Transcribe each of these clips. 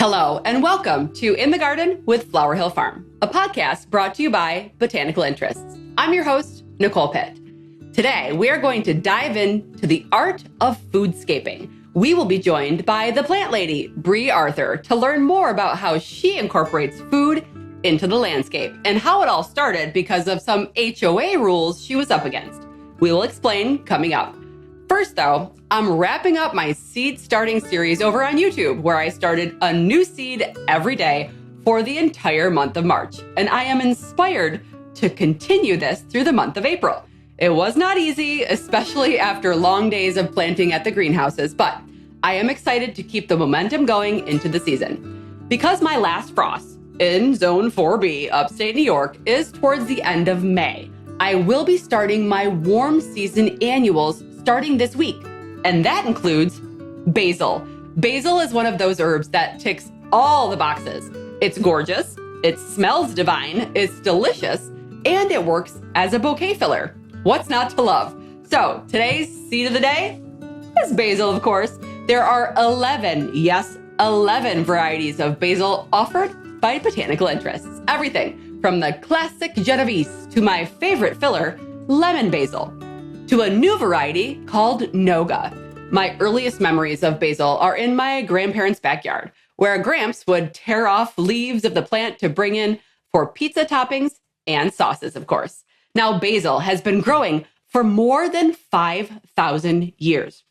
Hello, and welcome to In the Garden with Flower Hill Farm, a podcast brought to you by Botanical Interests. I'm your host, Nicole Pitt. Today, we are going to dive into the art of foodscaping. We will be joined by the plant lady, Brie Arthur, to learn more about how she incorporates food into the landscape and how it all started because of some HOA rules she was up against. We will explain coming up. First, though, I'm wrapping up my seed starting series over on YouTube, where I started a new seed every day for the entire month of March. And I am inspired to continue this through the month of April. It was not easy, especially after long days of planting at the greenhouses, but I am excited to keep the momentum going into the season. Because my last frost in Zone 4B, upstate New York, is towards the end of May, I will be starting my warm season annuals starting this week. And that includes basil. Basil is one of those herbs that ticks all the boxes. It's gorgeous, it smells divine, it's delicious, and it works as a bouquet filler. What's not to love? So today's seed of the day is basil, of course. There are 11 varieties of basil offered by Botanical Interests. Everything from the classic Genovese to my favorite filler, lemon basil, to a new variety called Noga. My earliest memories of basil are in my grandparents' backyard, where Gramps would tear off leaves of the plant to bring in for pizza toppings and sauces, of course. Now, basil has been growing for more than 5,000 years.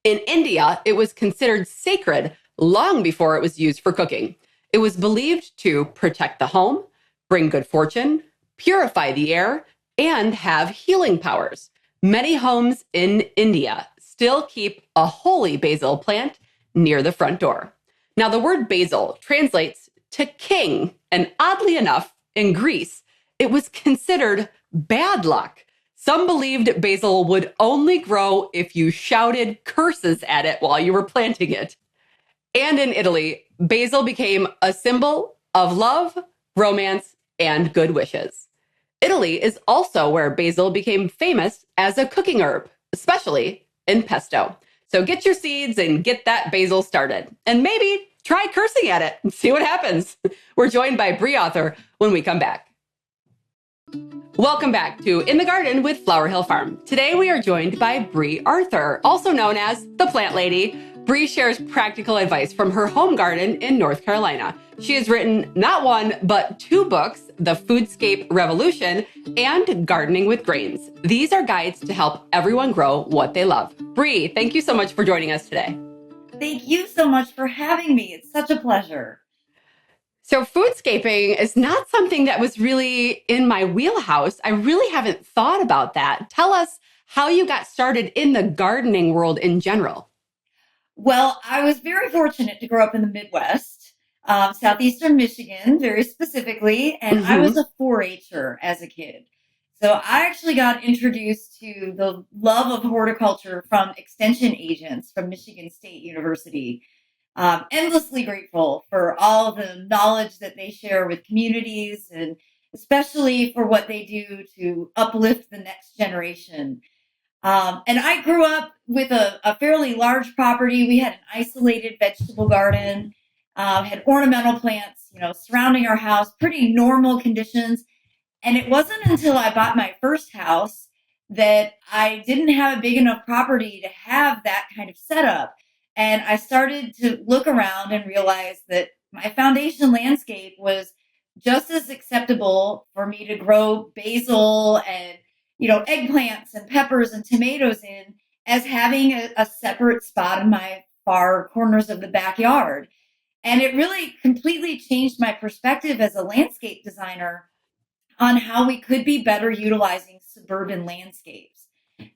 In India, it was considered sacred long before it was used for cooking. It was believed to protect the home, bring good fortune, purify the air, and have healing powers. Many homes in India still keep a holy basil plant near the front door. Now, the word basil translates to king, and oddly enough, in Greece, it was considered bad luck. Some believed basil would only grow if you shouted curses at it while you were planting it. And in Italy, basil became a symbol of love, romance, and good wishes. Italy is also where basil became famous as a cooking herb, especially in pesto. So get your seeds and get that basil started. And maybe try cursing at it and see what happens. We're joined by Brie Arthur when we come back. Welcome back to In the Garden with Flower Hill Farm. Today we are joined by Brie Arthur, also known as the Plant Lady. Brie shares practical advice from her home garden in North Carolina. She has written not one, but 2 books, The Foodscape Revolution and Gardening with Grains. These are guides to help everyone grow what they love. Brie, thank you so much for joining us today. Thank you so much for having me. It's such a pleasure. So foodscaping is not something that was really in my wheelhouse. I really haven't thought about that. Tell us how you got started in the gardening world in general. Well, I was very fortunate to grow up in the Midwest, southeastern Michigan, very specifically, and I was a 4-H'er as a kid. So I actually got introduced to the love of horticulture from extension agents from Michigan State University. Endlessly grateful for all the knowledge that they share with communities and especially for what they do to uplift the next generation. And I grew up with a fairly large property. We had an isolated vegetable garden, had ornamental plants, surrounding our house, pretty normal conditions. And it wasn't until I bought my first house that I didn't have a big enough property to have that kind of setup. And I started to look around and realize that my foundation landscape was just as acceptable for me to grow basil and eggplants and peppers and tomatoes in as having a separate spot in my far corners of the backyard. And it really completely changed my perspective as a landscape designer on how we could be better utilizing suburban landscapes.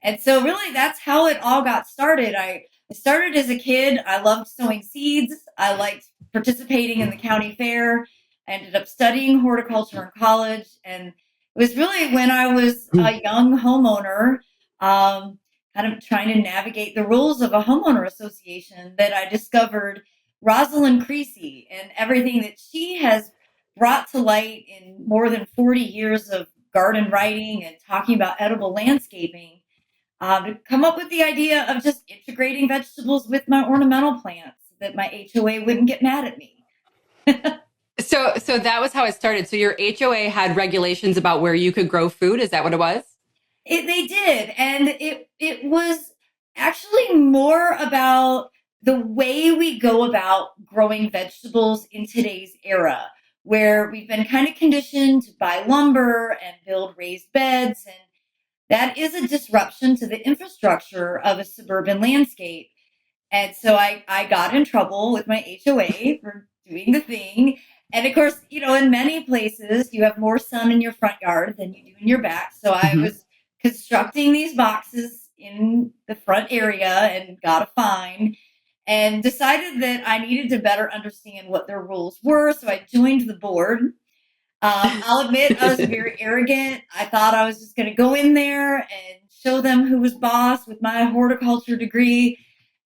And so really that's how it all got started. I started as a kid. I loved sowing seeds. I liked participating in the county fair. I ended up studying horticulture in college. And it was really when I was a young homeowner, kind of trying to navigate the rules of a homeowner association, that I discovered Rosalind Creasy and everything that she has brought to light in more than 40 years of garden writing and talking about edible landscaping, to come up with the idea of just integrating vegetables with my ornamental plants, that my HOA wouldn't get mad at me. So that was how it started. So your HOA had regulations about where you could grow food. Is that what it was? They did, and it was actually more about the way we go about growing vegetables in today's era, where we've been kind of conditioned to buy lumber and build raised beds, and that is a disruption to the infrastructure of a suburban landscape. And so I got in trouble with my HOA for doing the thing. And of course, in many places, you have more sun in your front yard than you do in your back. So I Hmm. was constructing these boxes in the front area and got a fine and decided that I needed to better understand what their rules were. So I joined the board. I'll admit I was very arrogant. I thought I was just going to go in there and show them who was boss with my horticulture degree.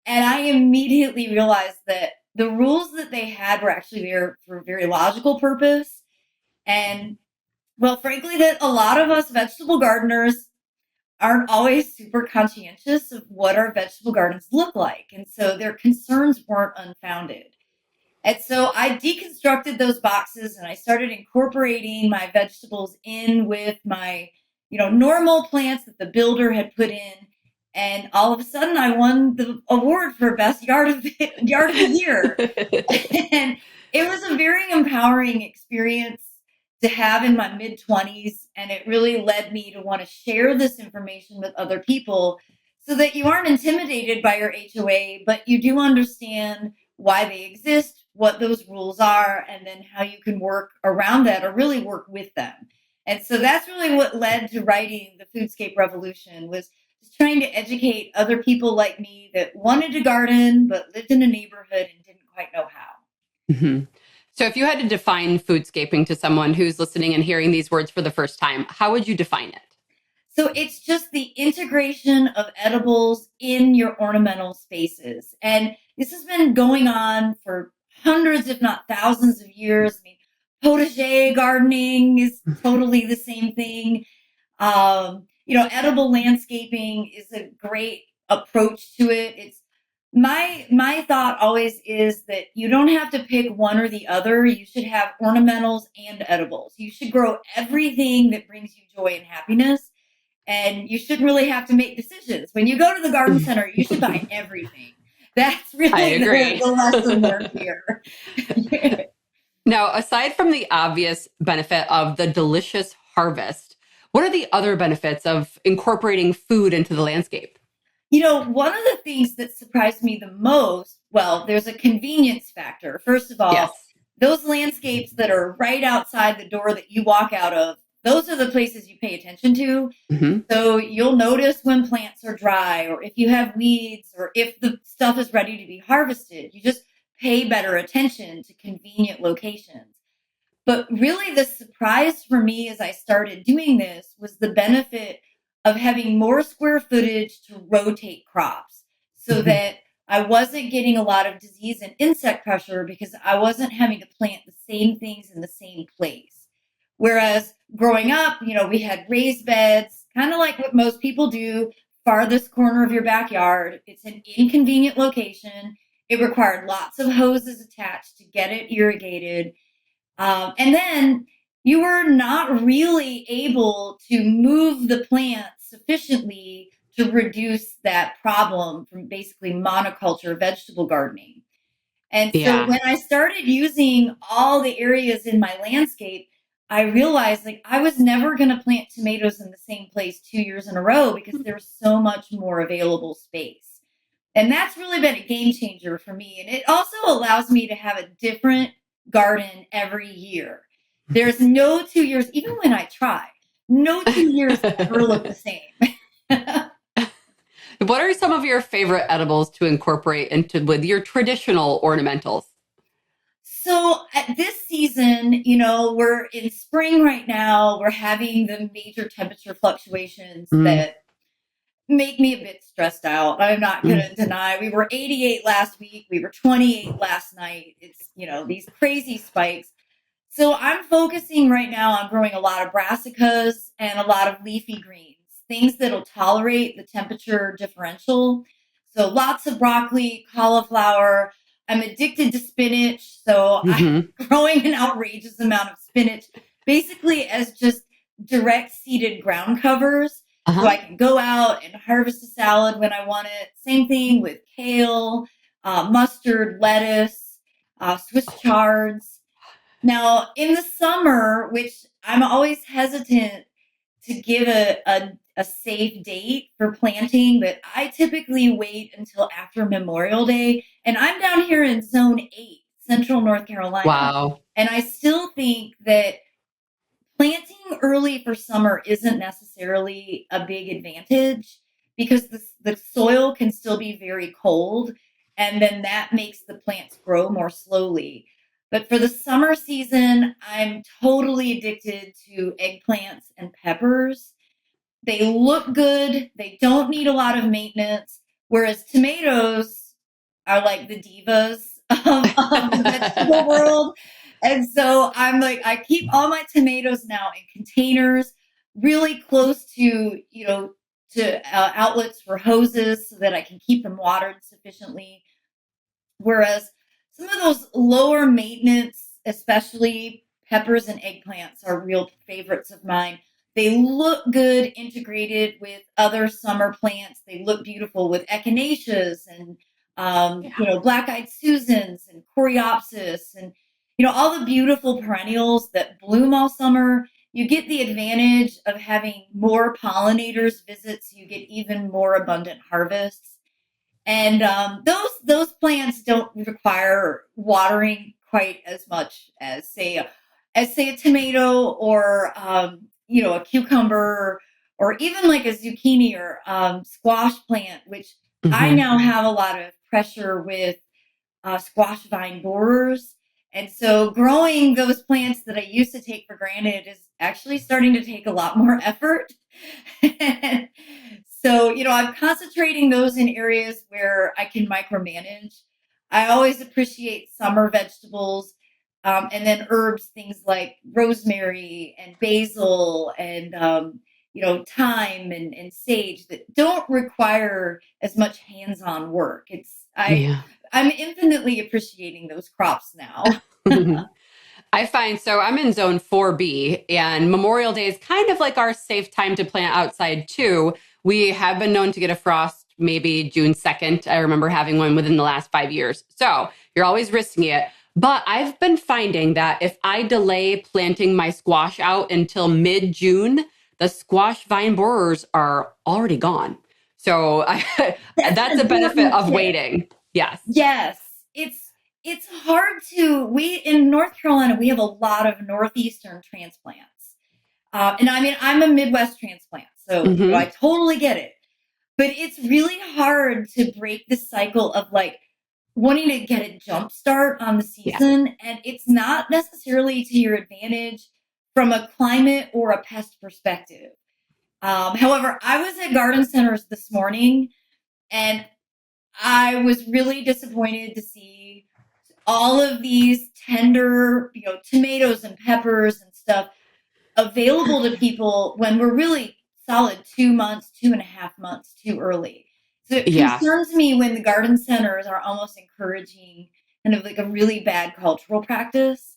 And I immediately realized that the rules that they had were actually there for a very logical purpose. And well, frankly, that a lot of us vegetable gardeners aren't always super conscientious of what our vegetable gardens look like. And so their concerns weren't unfounded. And so I deconstructed those boxes and I started incorporating my vegetables in with my, normal plants that the builder had put in. And all of a sudden I won the award for best yard of the year. And it was a very empowering experience to have in my mid 20s. And it really led me to want to share this information with other people so that you aren't intimidated by your HOA, but you do understand why they exist, what those rules are, and then how you can work around that or really work with them. And so that's really what led to writing the Foodscape Revolution, was just trying to educate other people like me that wanted to garden but lived in a neighborhood and didn't quite know how. Hmm. So if you had to define foodscaping to someone who's listening and hearing these words for the first time, how would you define it? So it's just the integration of edibles in your ornamental spaces. And this has been going on for hundreds, if not thousands of years. I mean, potager gardening is totally the same thing. Edible landscaping is a great approach to it. It's my thought always is that you don't have to pick one or the other. You should have ornamentals and edibles. You should grow everything that brings you joy and happiness. And you shouldn't really have to make decisions. When you go to the garden center, you should buy everything. That's I really agree. the lesson learned here. Now, aside from the obvious benefit of the delicious harvest, what are the other benefits of incorporating food into the landscape? One of the things that surprised me the most, well, there's a convenience factor. First of Yes. all, those landscapes that are right outside the door that you walk out of, those are the places you pay attention to. Hmm. So you'll notice when plants are dry or if you have weeds or if the stuff is ready to be harvested. You just pay better attention to convenient locations. But really, the surprise for me as I started doing this was the benefit of having more square footage to rotate crops so Hmm. that I wasn't getting a lot of disease and insect pressure because I wasn't having to plant the same things in the same place. Whereas growing up, we had raised beds, kind of like what most people do, farthest corner of your backyard. It's an inconvenient location. It required lots of hoses attached to get it irrigated, and then you were not really able to move the plant sufficiently to reduce that problem from basically monoculture vegetable gardening. And so Yeah. when I started using all the areas in my landscape, I realized like I was never going to plant tomatoes in the same place 2 years in a row because there's so much more available space. And that's really been a game changer for me. And it also allows me to have a different garden every year. There's no 2 years, even when I try, no 2 years ever look the same. What are some of your favorite edibles to incorporate into with your traditional ornamentals? So at this season, we're in spring right now. We're having the major temperature fluctuations Mm, that make me a bit stressed out. I'm not going mm. to deny. We were 88 last week. We were 28 last night. It's, these crazy spikes. So I'm focusing right now on growing a lot of brassicas and a lot of leafy greens, things that'll tolerate the temperature differential. So lots of broccoli, cauliflower, I'm addicted to spinach. So I'm growing an outrageous amount of spinach, basically as just direct seeded ground covers. So I can go out and harvest a salad when I want it. Same thing with kale, mustard, lettuce, Swiss chards. Now, in the summer, which I'm always hesitant to give a safe date for planting, but I typically wait until after Memorial Day. And I'm down here in Zone 8, Central North Carolina. Wow. And I still think that planting early for summer isn't necessarily a big advantage because the soil can still be very cold. And then that makes the plants grow more slowly. But for the summer season, I'm totally addicted to eggplants and peppers. They look good. They don't need a lot of maintenance. Whereas tomatoes are like the divas of the vegetable world. And so I'm like, I keep all my tomatoes now in containers really close to, to outlets for hoses so that I can keep them watered sufficiently. Whereas some of those lower maintenance, especially peppers and eggplants, are real favorites of mine. They look good integrated with other summer plants. They look beautiful with echinaceas and black-eyed Susans and coreopsis and all the beautiful perennials that bloom all summer. You get the advantage of having more pollinators visit, so you get even more abundant harvests. And those plants don't require watering quite as much as say a tomato or a cucumber or even like a zucchini or squash plant, which I now have a lot of pressure with squash vine borers. And so growing those plants that I used to take for granted is actually starting to take a lot more effort. So, I'm concentrating those in areas where I can micromanage. I always appreciate summer vegetables and then herbs, things like rosemary and basil and, thyme and sage that don't require as much hands-on work. I'm infinitely appreciating those crops now. I find so I'm in zone 4B and Memorial Day is kind of like our safe time to plant outside too. We have been known to get a frost maybe June 2nd. I remember having one within the last 5 years. So you're always risking it. But I've been finding that if I delay planting my squash out until mid-June, the squash vine borers are already gone. So that's a benefit of waiting. Yes. Yes. It's hard we in North Carolina, we have a lot of Northeastern transplants. And I mean, I'm a Midwest transplant, so I totally get it. But it's really hard to break the cycle of like wanting to get a jump start on the season. Yeah. And it's not necessarily to your advantage from a climate or a pest perspective. However, I was at garden centers this morning and I was really disappointed to see all of these tender, tomatoes and peppers and stuff available to people when we're really solid 2 months, 2.5 months too early. So it concerns me when the garden centers are almost encouraging kind of like a really bad cultural practice.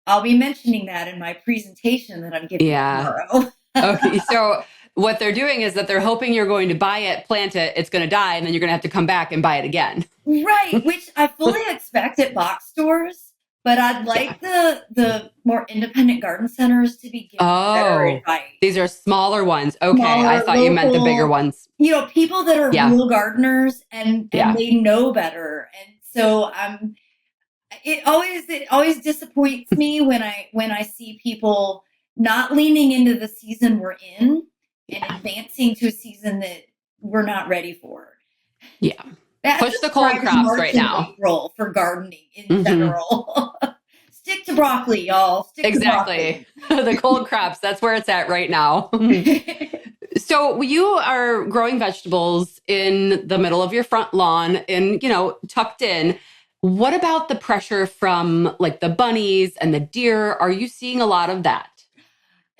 I'll be mentioning that in my presentation that I'm giving tomorrow. Okay, so what they're doing is that they're hoping you're going to buy it, plant it, it's going to die, and then you're going to have to come back and buy it again. Right, which I fully expect at box stores, but I'd like the more independent garden centers to be giving better advice. These are smaller ones. Okay, I thought you meant the bigger ones. People that are real gardeners and they know better. And so it always disappoints me when I see people not leaning into the season we're in and advancing to a season that we're not ready for. Yeah. Push the cold crops right now. Role for gardening in general. Stick to broccoli, y'all. Stick to broccoli. The cold crops, that's where it's at right now. So you are growing vegetables in the middle of your front lawn and, tucked in. What about the pressure from like the bunnies and the deer? Are you seeing a lot of that?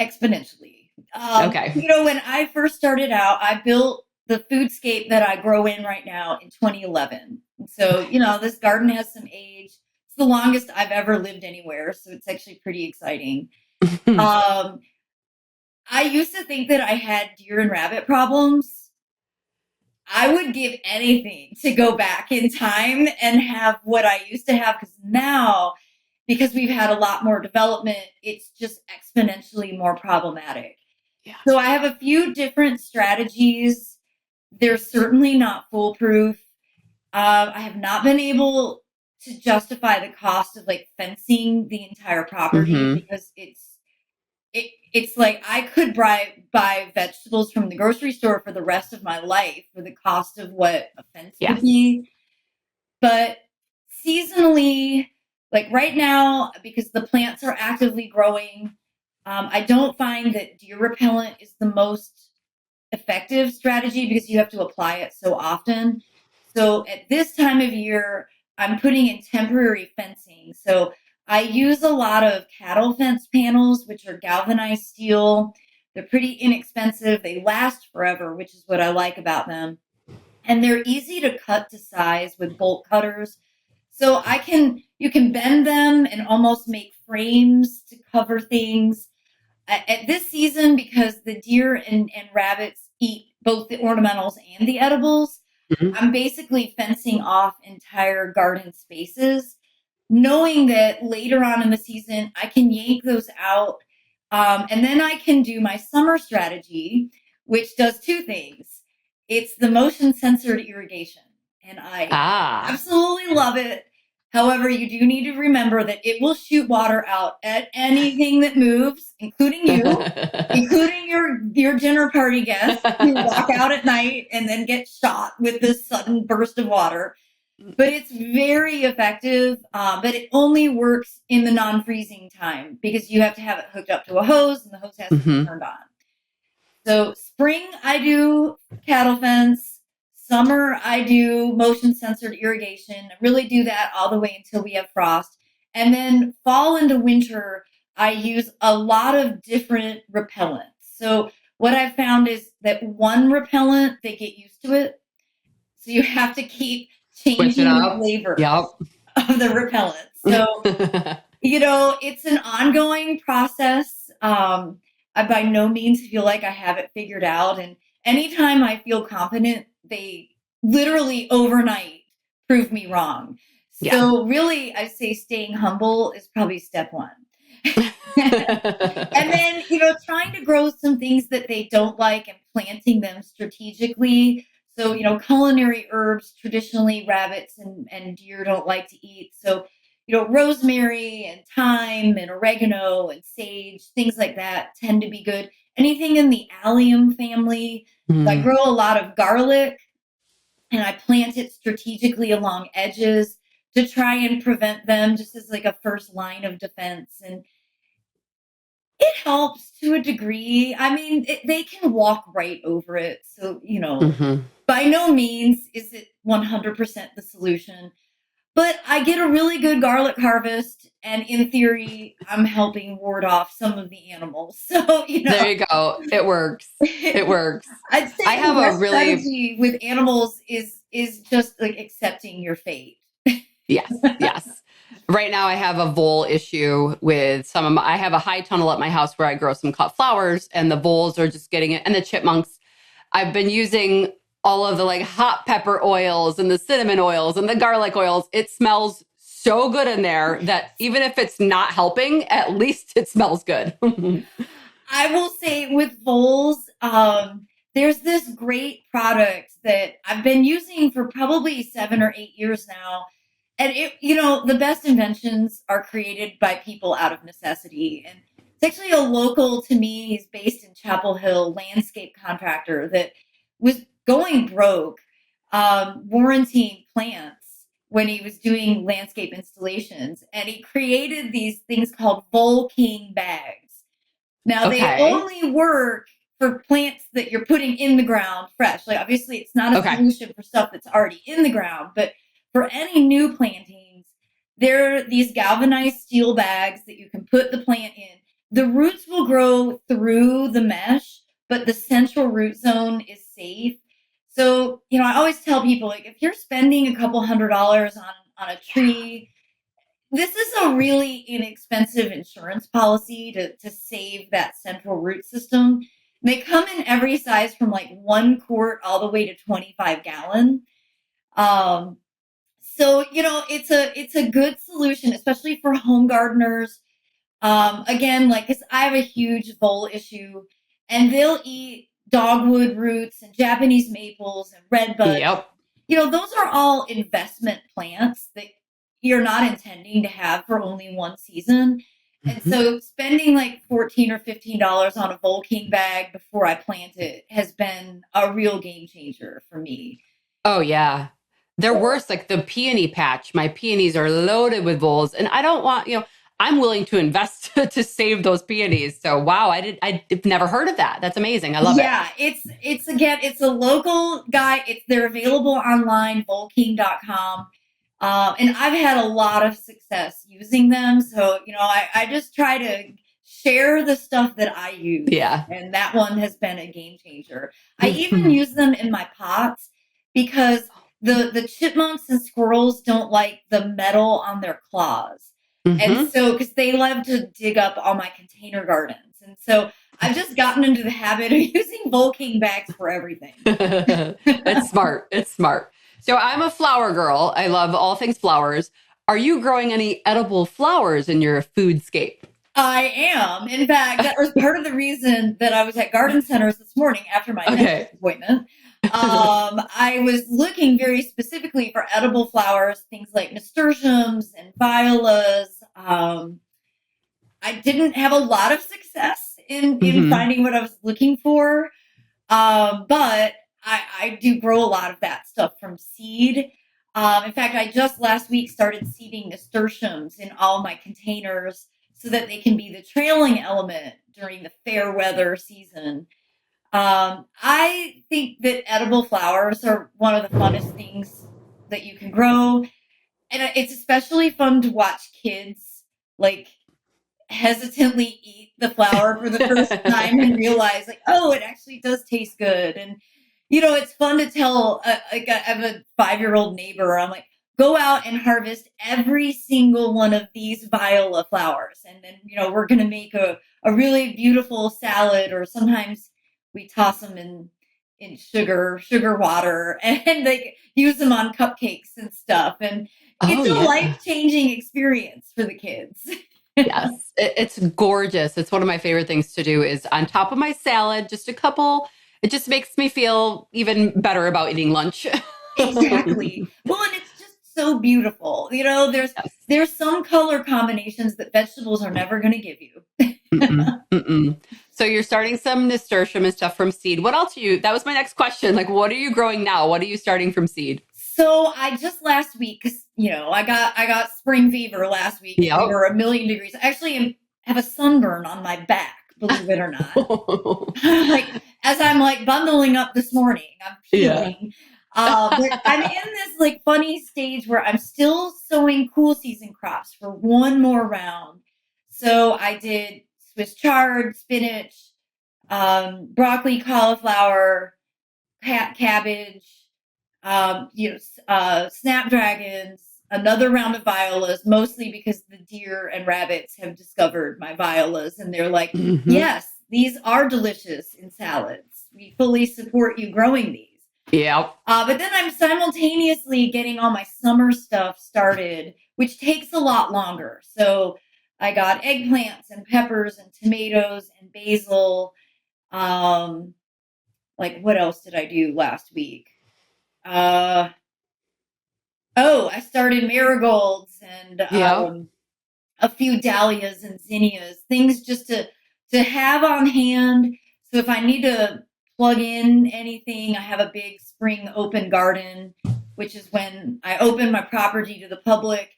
Exponentially. Okay. When I first started out, I built the Foodscape that I grow in right now in 2011. So, this garden has some age. It's the longest I've ever lived anywhere. So it's actually pretty exciting. Um, I used to think that I had deer and rabbit problems. I would give anything to go back in time and have what I used to have, because now, because we've had a lot more development, it's just exponentially more problematic. Yeah. So I have a few different strategies. They're certainly not foolproof. I have not been able to justify the cost of like fencing the entire property, because it's like I could buy vegetables from the grocery store for the rest of my life for the cost of what a fence would be. But seasonally, like right now, because the plants are actively growing, I don't find that deer repellent is the most effective strategy because you have to apply it so often. So at this time of year, I'm putting in temporary fencing. So I use a lot of cattle fence panels, which are galvanized steel. They're pretty inexpensive. They last forever, which is what I like about them. And they're easy to cut to size with bolt cutters. So you can bend them and almost make frames to cover things. At this season, because the deer and rabbits eat both the ornamentals and the edibles, I'm basically fencing off entire garden spaces, knowing that later on in the season, I can yank those out. And then I can do my summer strategy, which does two things. It's the motion censored irrigation, and I absolutely love it. However, you do need to remember that it will shoot water out at anything that moves, including you, including your dinner party guests who walk out at night and then get shot with this sudden burst of water. But it's very effective, but it only works in the non-freezing time because you have to have it hooked up to a hose and the hose has to be turned on. So spring, I do cattle fence. Summer, I do motion censored irrigation. I really do that all the way until we have frost. And then fall into winter, I use a lot of different repellents. So what I've found is that one repellent, they get used to it. So you have to keep changing the flavor of the repellent. So, it's an ongoing process. I by no means feel like I have it figured out. And anytime I feel confident, they literally overnight prove me wrong. So really, I say staying humble is probably step one. And then, trying to grow some things that they don't like and planting them strategically. So, culinary herbs, traditionally rabbits and deer don't like to eat. So, rosemary and thyme and oregano and sage, things like that tend to be good. Anything in the allium family. I grow a lot of garlic and I plant it strategically along edges to try and prevent them, just as like a first line of defense. And it helps to a degree. I mean, they can walk right over it. So, by no means is it 100% the solution. But I get a really good garlic harvest, and in theory, I'm helping ward off some of the animals. So, there you go. It works. It works. I'd say I have a really strategy with animals is just like accepting your fate. Yes. Right now I have a vole issue with I have a high tunnel at my house where I grow some cut flowers, and the voles are just getting it, and the chipmunks. I've been using all of the like hot pepper oils and the cinnamon oils and the garlic oils. It smells so good in there that even if it's not helping, at least it smells good. I will say with voles, there's this great product that I've been using for probably 7 or 8 years now. And the best inventions are created by people out of necessity. And it's actually a local to me. He's based in Chapel Hill, landscape contractor that was going broke, warranting plants when he was doing landscape installations. And he created these things called Vole King bags. Now they only work for plants that you're putting in the ground fresh. Like obviously it's not a solution for stuff that's already in the ground, but for any new plantings, there are these galvanized steel bags that you can put the plant in. The roots will grow through the mesh, but the central root zone is safe. So, I always tell people, like, if you're spending a couple $100 on a tree, this is a really inexpensive insurance policy to save that central root system. They come in every size from like 1 quart all the way to 25 gallon. Um, so, it's a good solution, especially for home gardeners. Again, like, cause I have a huge vole issue, and they'll eat dogwood roots and Japanese maples and redbuds. Yep. Those are all investment plants that you're not intending to have for only one season. And so spending like $14 or $15 on a Vole King bag before I plant it has been a real game changer for me. Oh, yeah. They're worse. Like the peony patch. My peonies are loaded with voles, and I don't want, I'm willing to invest to save those peonies. So wow, I've never heard of that. That's amazing. I love it. Yeah, it's a local guy. They're available online, voleking.com. And I've had a lot of success using them. So, I just try to share the stuff that I use. Yeah. And that one has been a game changer. I even use them in my pots because the chipmunks and squirrels don't like the metal on their claws. And so, because they love to dig up all my container gardens. And so I've just gotten into the habit of using Vole King bags for everything. It's smart. It's smart. So I'm a flower girl. I love all things flowers. Are you growing any edible flowers in your foodscape? I am. In fact, that was part of the reason that I was at Garden Centers this morning after my dentist appointment. I was looking very specifically for edible flowers, things like nasturtiums and violas. I didn't have a lot of success in finding what I was looking for, but I do grow a lot of that stuff from seed. In fact, I just last week started seeding nasturtiums in all my containers so that they can be the trailing element during the fair weather season. I think that edible flowers are one of the funnest things that you can grow. And it's especially fun to watch kids like hesitantly eat the flower for the first time and realize like, oh, it actually does taste good. And, it's fun to tell, like I have a 5-year-old neighbor. I'm like, go out and harvest every single one of these viola flowers. And then, we're going to make a really beautiful salad, or sometimes we toss them in sugar water and like use them on cupcakes and stuff. And it's a life-changing experience for the kids. Yes, it's gorgeous. It's one of my favorite things to do is on top of my salad, just a couple. It just makes me feel even better about eating lunch. Exactly. Well, and it's just so beautiful. There's some color combinations that vegetables are never going to give you. So you're starting some nasturtium and stuff from seed. What else that was my next question. Like, what are you growing now? What are you starting from seed? So I just last week, because I got spring fever last week. Yep. We were 1,000,000 degrees. I actually have a sunburn on my back, believe it or not. Like as I'm like bundling up this morning, I'm peeling. But I'm in this like funny stage where I'm still sowing cool season crops for one more round. So I did Swiss chard, spinach, broccoli, cauliflower, cabbage. Snapdragons, another round of violas, mostly because the deer and rabbits have discovered my violas and they're like, yes, these are delicious in salads. We fully support you growing these. Yeah. But then I'm simultaneously getting all my summer stuff started, which takes a lot longer. So I got eggplants and peppers and tomatoes and basil. Like what else did I do last week? I started marigolds and a few dahlias and zinnias, things just to have on hand. So if I need to plug in anything, I have a big spring open garden, which is when I open my property to the public.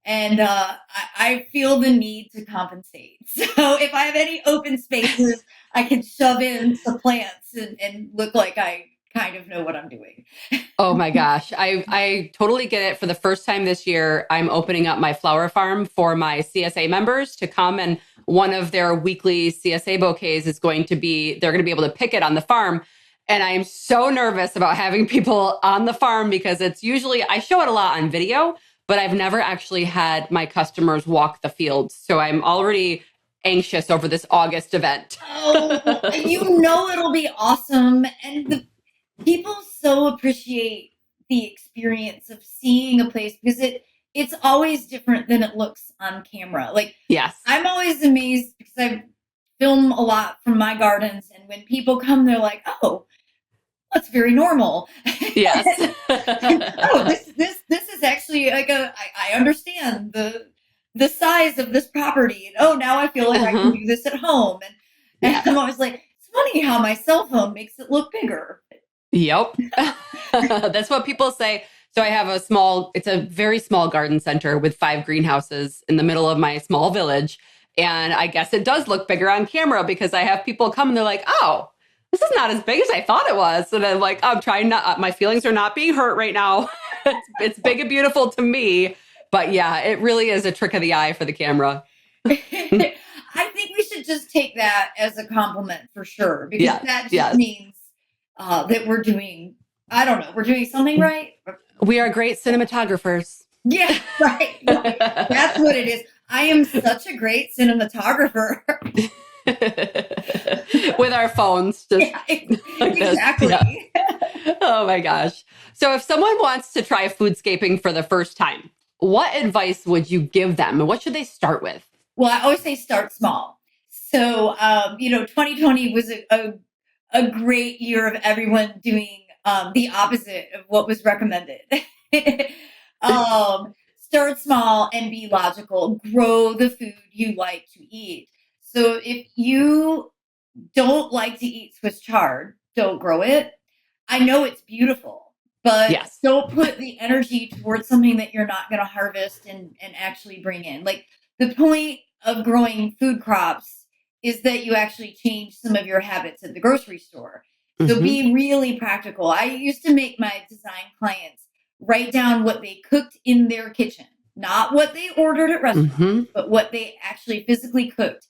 And I feel the need to compensate. So if I have any open spaces, I can shove in some plants and look like I kind of know what I'm doing. Oh my gosh. I totally get it. For the first time this year, I'm opening up my flower farm for my CSA members to come, and one of their weekly CSA bouquets is they're going to be able to pick it on the farm. And I'm so nervous about having people on the farm because it's usually, I show it a lot on video, but I've never actually had my customers walk the fields. So I'm already anxious over this August event. Oh, it'll be awesome. And the people so appreciate the experience of seeing a place because it's always different than it looks on camera. Like, Yes. I'm always amazed because I film a lot from my gardens, and when people come, they're like, "Oh, that's very normal." Yes. Oh, this is actually like I understand the size of this property, and oh, now I feel like I can do this at home. And Yeah. I'm always like, it's funny how my cell phone makes it look bigger. Yep. That's what people say. So I have it's a very small garden center with 5 greenhouses in the middle of my small village. And I guess it does look bigger on camera because I have people come and they're like, oh, this is not as big as I thought it was. And I'm like, I'm trying not, my feelings are not being hurt right now. It's big and beautiful to me. But yeah, it really is a trick of the eye for the camera. I think we should just take that as a compliment for sure, because that just means that we're doing, I don't know, we're doing something right. We are great cinematographers. Yeah, right. That's what it is. I am such a great cinematographer. With our phones. Just exactly. Yeah. Oh my gosh. So if someone wants to try foodscaping for the first time, what advice would you give them and what should they start with? Well, I always say start small. So, 2020 was a great year of everyone doing the opposite of what was recommended. Start small and be logical. Grow the food you like to eat. So if you don't like to eat Swiss chard, don't grow it. I know it's beautiful, but don't put the energy towards something that you're not going to harvest and actually bring in. Like, the point of growing food crops is that you actually change some of your habits at the grocery store. So be really practical. I used to make my design clients write down what they cooked in their kitchen, not what they ordered at restaurants, but what they actually physically cooked.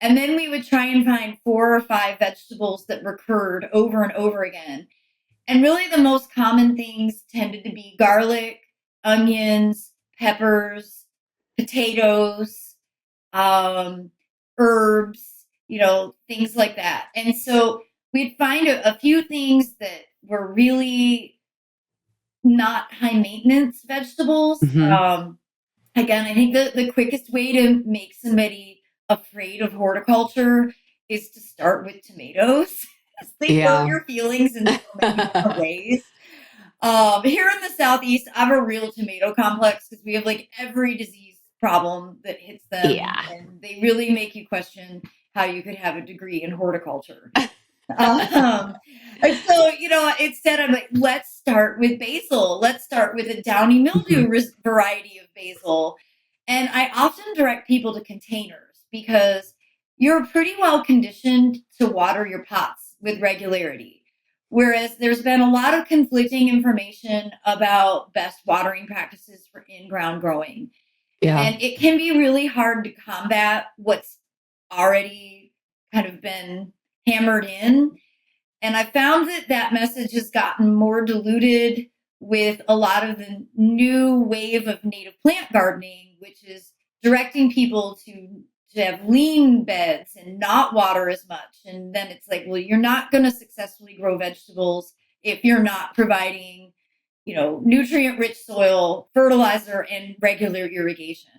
And then we would try and find 4 or 5 vegetables that recurred over and over again. And really the most common things tended to be garlic, onions, peppers, potatoes, herbs, things like that. And so we'd find a few things that were really not high maintenance vegetables. Again, I think the quickest way to make somebody afraid of horticulture is to start with tomatoes. They hurt your feelings in so many different ways. Here in the Southeast, I have a real tomato complex because we have like every disease problem that hits them. And they really make you question how you could have a degree in horticulture. So, instead I'm like, let's start with basil. Let's start with a downy mildew variety of basil. And I often direct people to containers because you're pretty well conditioned to water your pots with regularity. Whereas there's been a lot of conflicting information about best watering practices for in-ground growing. And it can be really hard to combat what's already kind of been hammered in. And I found that message has gotten more diluted with a lot of the new wave of native plant gardening, which is directing people to have lean beds and not water as much. And then it's like, well, you're not going to successfully grow vegetables if you're not providing, nutrient-rich soil, fertilizer, and regular irrigation.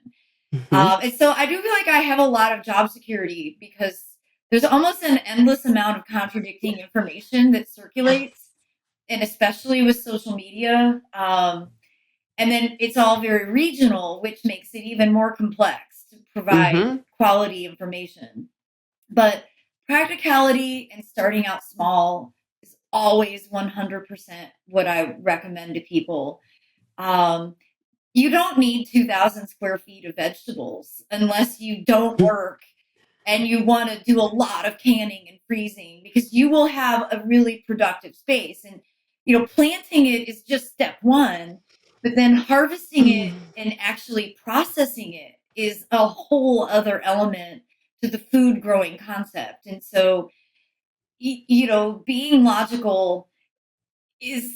And so I do feel like I have a lot of job security because there's almost an endless amount of contradicting information that circulates, and especially with social media. And then it's all very regional, which makes it even more complex to provide quality information. But practicality and starting out small is always 100% what I recommend to people. You don't need 2,000 square feet of vegetables unless you don't work and you want to do a lot of canning and freezing, because you will have a really productive space. And, planting it is just step one, but then harvesting it and actually processing it is a whole other element to the food growing concept. And so, being logical is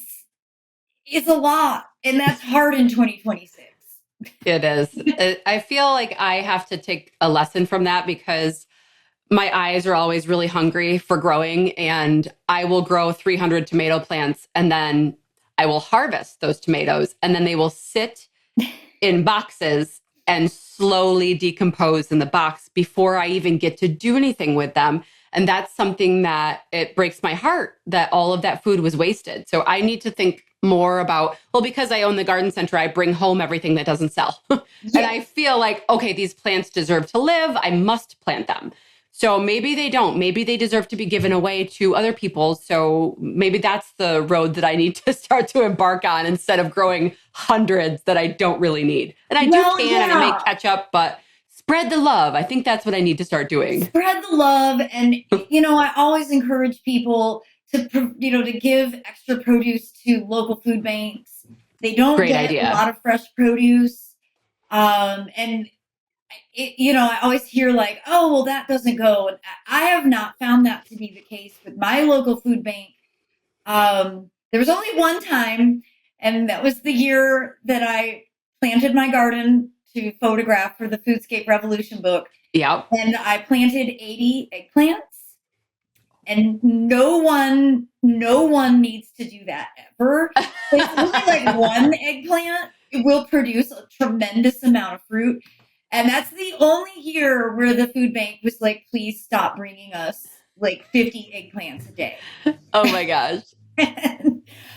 a lot, and that's hard in 2026. It is. I feel like I have to take a lesson from that because my eyes are always really hungry for growing, and I will grow 300 tomato plants and then I will harvest those tomatoes and then they will sit in boxes and slowly decompose in the box before I even get to do anything with them. And that's something that it breaks my heart that all of that food was wasted. So I need to think more about, well, because I own the garden center, I bring home everything that doesn't sell. And I feel like, okay, these plants deserve to live. I must plant them. So maybe they don't. Maybe they deserve to be given away to other people. So maybe that's the road that I need to start to embark on instead of growing hundreds that I don't really need. And I and I may catch up, but spread the love. I think that's what I need to start doing. Spread the love. And, I always encourage people to give extra produce to local food banks. They don't get a lot of fresh produce. And I always hear like, oh, well, that doesn't go. And I have not found that to be the case with my local food bank. There was only one time, and that was the year that I planted my garden to photograph for the Foodscape Revolution book. Yep. And I planted 80 eggplants. And no one needs to do that ever. It's only like one eggplant. It will produce a tremendous amount of fruit. And that's the only year where the food bank was like, please stop bringing us like 50 eggplants a day. Oh my gosh.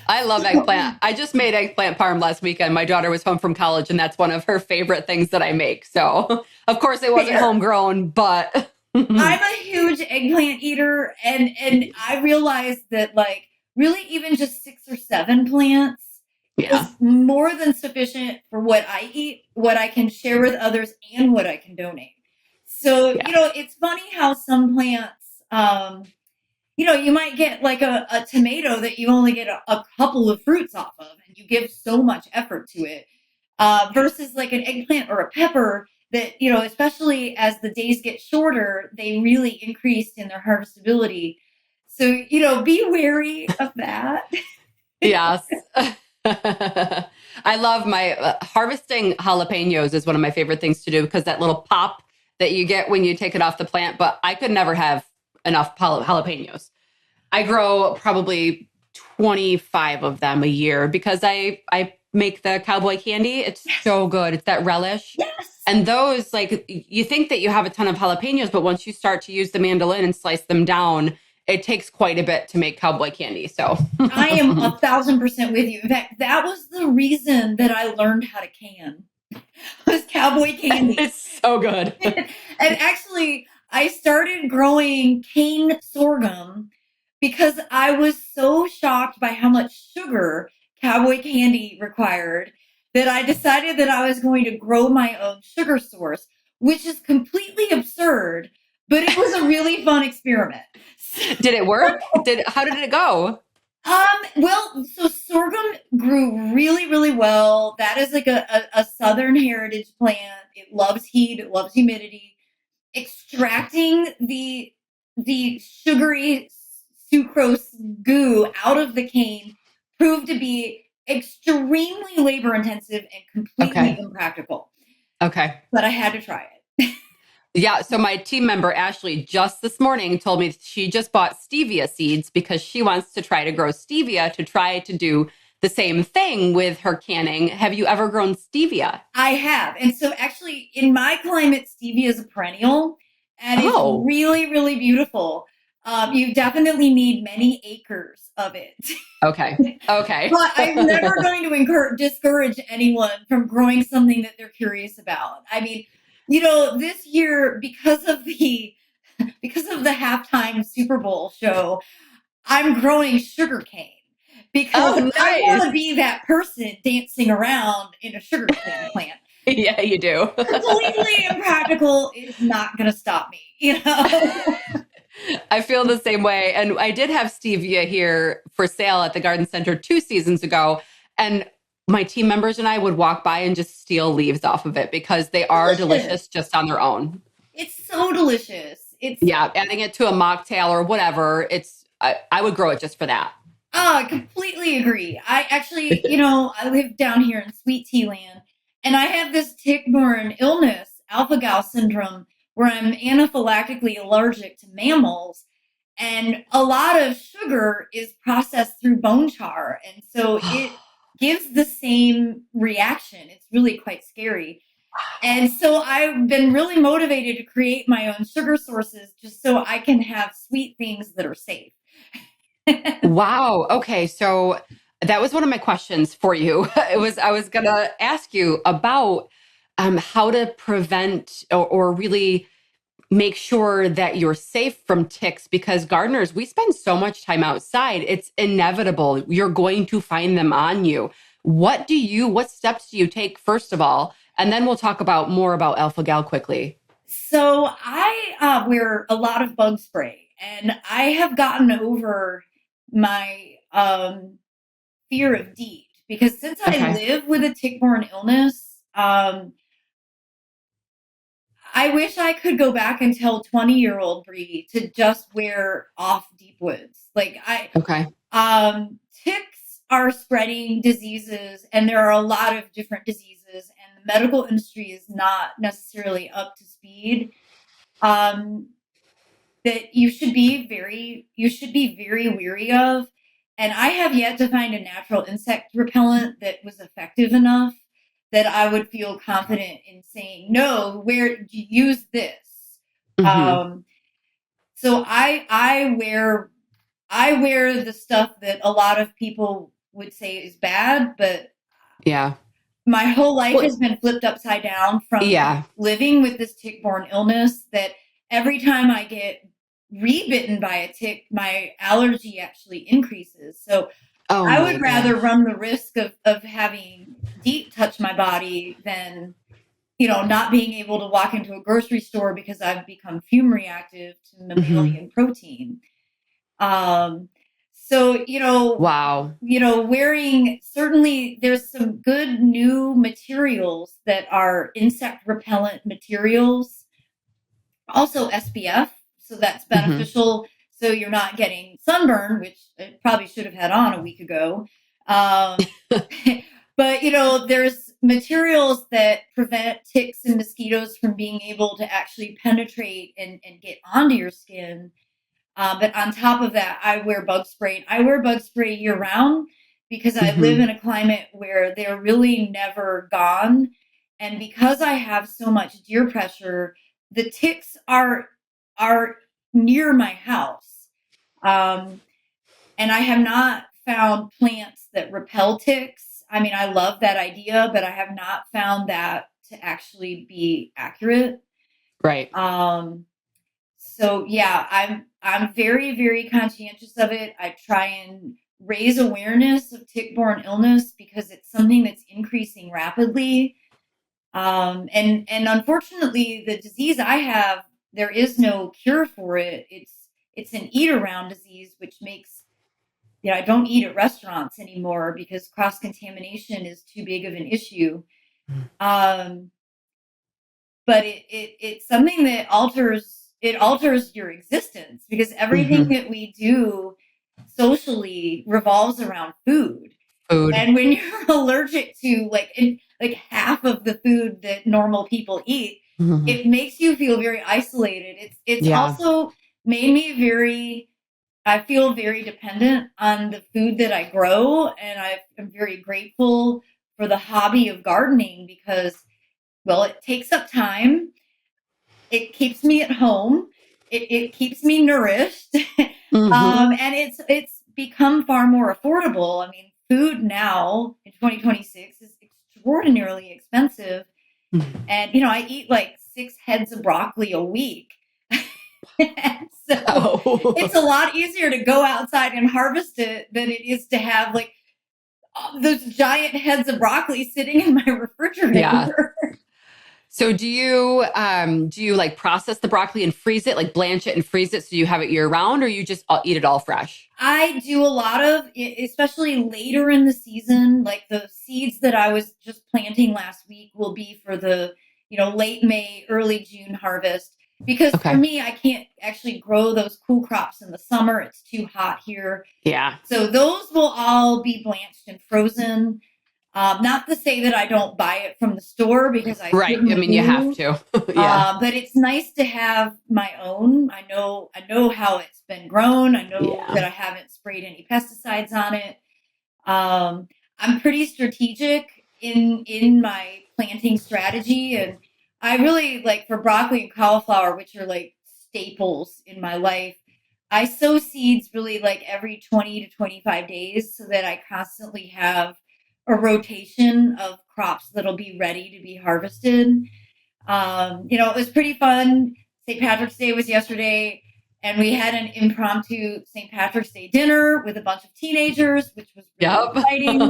I love eggplant. I just made eggplant parm last weekend. My daughter was home from college and that's one of her favorite things that I make. So of course it wasn't homegrown, but I'm a huge eggplant eater. And I realized that like really even just 6 or 7 plants is more than sufficient for what I eat, what I can share with others, and what I can donate. So, it's funny how some plants, you might get like a tomato that you only get a couple of fruits off of, and you give so much effort to it, versus like an eggplant or a pepper that, especially as the days get shorter, they really increased in their harvestability. So, be wary of that. Yes. I love my harvesting jalapenos is one of my favorite things to do because that little pop that you get when you take it off the plant, but I could never have enough jalapenos. I grow probably 25 of them a year because I make the cowboy candy. It's so good. It's that relish. Yes. And those, like, you think that you have a ton of jalapenos, but once you start to use the mandolin and slice them down, it takes quite a bit to make cowboy candy. So I am 1,000% with you. In fact, that was the reason that I learned how to can was cowboy candy. It's so good. And actually, I started growing cane sorghum because I was so shocked by how much sugar cowboy candy required that I decided that I was going to grow my own sugar source, which is completely absurd, but it was a really fun experiment. Did it work? How did it go? Well, so sorghum grew really, really well. That is like a Southern heritage plant. It loves heat. It loves humidity. Extracting the sugary sucrose goo out of the cane proved to be extremely labor intensive and completely impractical. Okay. But I had to try it. Yeah. So my team member, Ashley, just this morning told me she just bought stevia seeds because she wants to try to grow stevia to try to do the same thing with her canning. Have you ever grown stevia? I have. And so actually in my climate, stevia is a perennial and it's really, really beautiful. You definitely need many acres of it. Okay. But I'm never going to discourage anyone from growing something that they're curious about. I mean, this year, because of the halftime Super Bowl show, I'm growing sugarcane because I want to be that person dancing around in a sugarcane plant. Yeah, you do. Completely impractical is not going to stop me, I feel the same way. And I did have stevia here for sale at the garden center 2 seasons ago. And my team members and I would walk by and just steal leaves off of it because they are delicious just on their own. It's so delicious. Adding it to a mocktail or whatever. It's I would grow it just for that. Oh, I completely agree. I actually, I live down here in sweet tea land, and I have this tick-borne illness, alpha-gal syndrome, where I'm anaphylactically allergic to mammals, and a lot of sugar is processed through bone char, and so it gives the same reaction. It's really quite scary. And so I've been really motivated to create my own sugar sources just so I can have sweet things that are safe. Wow. Okay. So that was one of my questions for you. I was gonna ask you about how to prevent or really make sure that you're safe from ticks, because gardeners, we spend so much time outside. It's inevitable. You're going to find them on you. What steps do you take first of all? And then we'll talk about more about alpha gal quickly. So I wear a lot of bug spray, and I have gotten over my fear of DEET because since I Okay. live with a tick-borne illness, I wish I could go back and tell 20-year-old Brie to just wear off deep woods. Okay. Ticks are spreading diseases, and there are a lot of different diseases, and the medical industry is not necessarily up to speed. Um, that you should be very weary of. And I have yet to find a natural insect repellent that was effective enough that I would feel confident in saying, no, where use this. Hmm. Um, so I wear the stuff that a lot of people would say is bad, but Yeah. my whole life Well, has been flipped upside down from yeah. living with this tick-borne illness that every time I get rebitten by a tick, my allergy actually increases. So Oh I my would rather gosh. run the risk of having DEET touch my body than, not being able to walk into a grocery store because I've become fume reactive to Hmm. mammalian protein. Um, so, Wow. wearing certainly there's some good new materials that are insect repellent materials, also SPF. So that's Hmm. beneficial. So you're not getting sunburn, which I probably should have had on a week ago. Um, but, there's materials that prevent ticks and mosquitoes from being able to actually penetrate and get onto your skin. But on top of that, I wear bug spray. I wear bug spray year round because I live in Hmm. a climate where they're really never gone. And because I have so much deer pressure, the ticks are near my house. Um, and I have not found plants that repel ticks. I mean, I love that idea, but I have not found that to actually be accurate. Right. Um, so yeah, I'm very, very conscientious of it. I try and raise awareness of tick-borne illness because it's something that's increasing rapidly. And unfortunately, the disease I have, there is no cure for it. It's an eat-around disease, which makes I don't eat at restaurants anymore because cross-contamination is too big of an issue. Um, but it's something that alters your existence because everything Hmm. that we do socially revolves around food. Food. And when you're allergic to like half of the food that normal people eat, Hmm. it makes you feel very isolated. It's Yeah. also made me very I feel very dependent on the food that I grow, and I'm very grateful for the hobby of gardening because, well, it takes up time. It keeps me at home. It keeps me nourished, Hmm. and it's become far more affordable. I mean, food now in 2026 is extraordinarily expensive, and I eat like 6 heads of broccoli a week. And so Oh. it's a lot easier to go outside and harvest it than it is to have like those giant heads of broccoli sitting in my Yeah. refrigerator. So do you like process the broccoli and freeze it, like blanch it and freeze it so you have it year round, or you just eat it all fresh? I do a lot of, especially later in the season, like the seeds that I was just planting last week will be for the, late May, early June harvest. because for Okay. me, I can't actually grow those cool crops in the summer. It's too hot here. Yeah. So those will all be blanched and frozen. Not to say that I don't buy it from the store because I Right. I certainly mean, you have do. to. Yeah. But it's nice to have my own. I know how it's been grown. I know Yeah. that I haven't sprayed any pesticides on it. Um, I'm pretty strategic in my planting strategy, and I really like for broccoli and cauliflower, which are like staples in my life. I sow seeds really like every 20 to 25 days so that I constantly have a rotation of crops that'll be ready to be harvested. It was pretty fun. St. Patrick's Day was yesterday, and we had an impromptu St. Patrick's Day dinner with a bunch of teenagers, which was really Yep. exciting.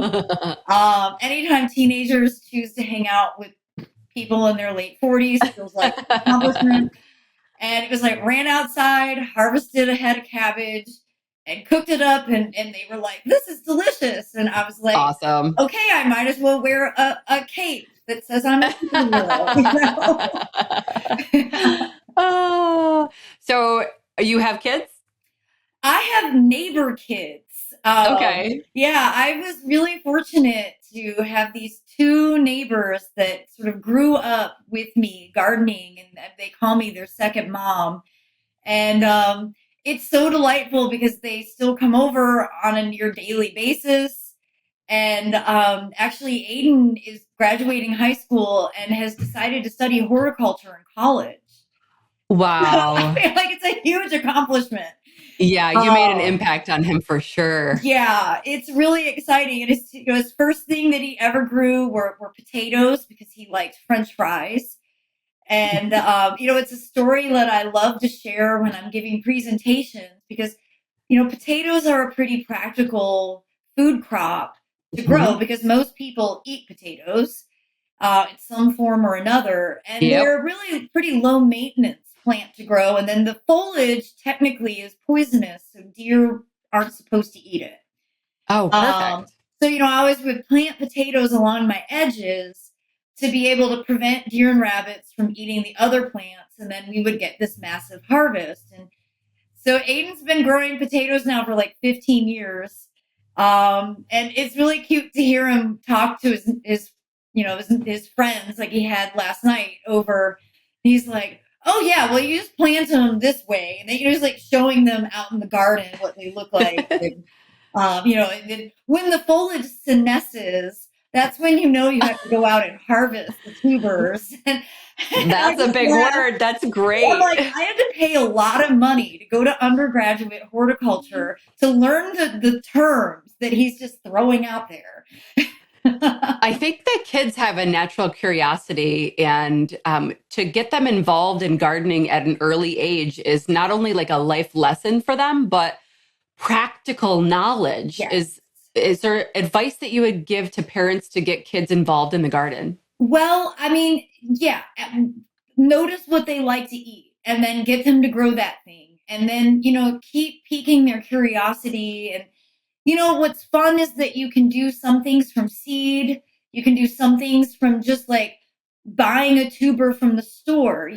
Anytime teenagers choose to hang out with people in their late 40s feels like an accomplishment. And it was like ran outside, harvested a head of cabbage, and cooked it up, and they were like, "This is delicious." And I was like, Awesome. "Okay, I might as well wear a cape that says I'm a superhero." Oh, so you have kids? I have neighbor kids. Okay. Yeah, I was really fortunate to have these two neighbors that sort of grew up with me gardening, and they call me their second mom. And it's so delightful because they still come over on a near daily basis. And actually, Aiden is graduating high school and has decided to study horticulture in college. I Wow. feel like it's a huge accomplishment. Yeah, you made an Um, impact on him for sure. yeah, it's really exciting. And his first thing that he ever grew were potatoes because he liked French fries. And, it's a story that I love to share when I'm giving presentations because, potatoes are a pretty practical food crop to grow Mhm. because most people eat potatoes in some form or another. And Yep. they're really pretty low maintenance plant to grow. And then the foliage technically is poisonous, so deer aren't supposed to eat it. Oh, Um, perfect. so, I always would plant potatoes along my edges to be able to prevent deer and rabbits from eating the other plants. And then we would get this massive harvest. And so Aiden's been growing potatoes now for like 15 years. And it's really cute to hear him talk to his friends like he had last night over. He's like, "Oh yeah, well you just plant them this way," and then he's like showing them out in the garden what they look like. And then when the foliage senesces, that's when you have to go out and harvest the tubers. And I That's a just big laugh. word. That's I'm great. like, I had to pay a lot of money to go to undergraduate horticulture to learn the terms that he's just throwing out there. I think that kids have a natural curiosity, and to get them involved in gardening at an early age is not only like a life lesson for them, but practical knowledge. Yes. Is there advice that you would give to parents to get kids involved in the garden? Well, I mean, yeah, notice what they like to eat and then get them to grow that thing. And then, keep piquing their curiosity. And, what's fun is that you can do some things from seed. You can do some things from just like buying a tuber from the store.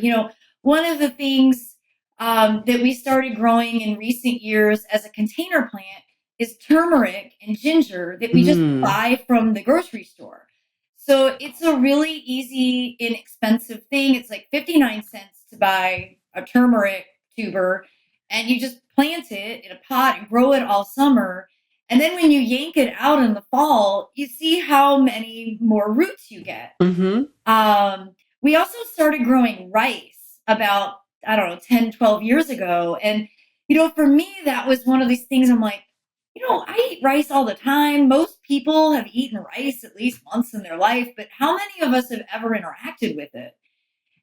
One of the things that we started growing in recent years as a container plant is turmeric and ginger that we just Mm. buy from the grocery store. So it's a really easy, inexpensive thing. It's like 59 cents to buy a turmeric tuber, and you just plant it in a pot and grow it all summer. And then when you yank it out in the fall, you see how many more roots you get. Hmm. We also started growing rice about, I don't know, 10, 12 years ago. And, for me, that was one of these things I'm like, I eat rice all the time. Most people have eaten rice at least once in their life, but how many of us have ever interacted with it?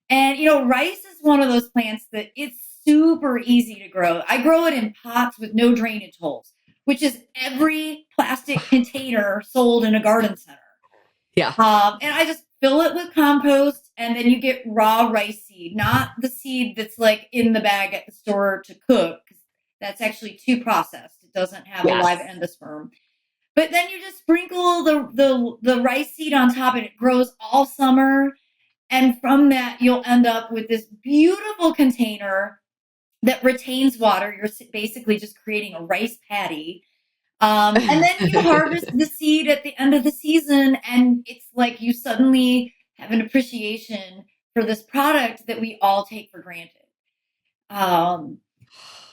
And, rice is one of those plants that it's super easy to grow. I grow it in pots with no drainage holes, which is every plastic container sold in a garden center. Yeah. And I just fill it with compost, and then you get raw rice seed, not the seed that's like in the bag at the store to cook. 'Cause that's actually too processed. It doesn't have a live Yes. endosperm. But then you just sprinkle the rice seed on top, and it grows all summer. And from that, you'll end up with this beautiful container that retains water. You're basically just creating a rice paddy. And then you harvest the seed at the end of the season, and it's like you suddenly have an appreciation for this product that we all take for granted. Um,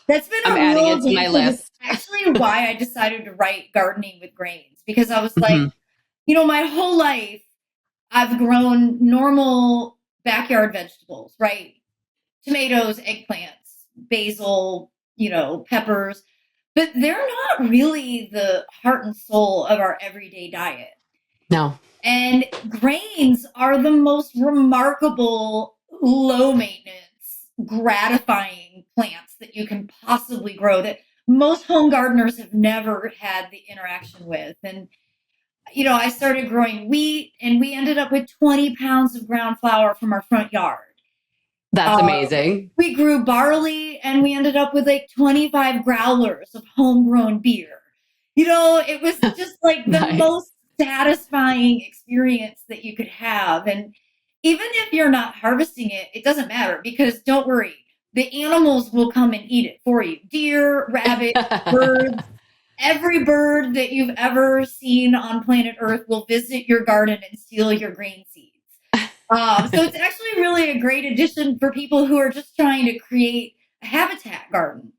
that's been I'm a adding real it to game my changer. It's list. actually why I decided to write Gardening with Grains, because I was like, Mhm. my whole life I've grown normal backyard vegetables, right? Tomatoes, eggplants, basil, peppers, but they're not really the heart and soul of our everyday diet. No. And grains are the most remarkable, low maintenance, gratifying plants that you can possibly grow that most home gardeners have never had the interaction with. And, I started growing wheat, and we ended up with 20 pounds of ground flour from our front yard. That's amazing. We grew barley, and we ended up with like 25 growlers of homegrown beer. It was just like the Nice. most satisfying experience that you could have. And even if you're not harvesting it, it doesn't matter, because don't worry, the animals will come and eat it for you. Deer, rabbit, birds, every bird that you've ever seen on planet Earth will visit your garden and steal your grain seeds. So it's actually really a great addition for people who are just trying to create a habitat garden.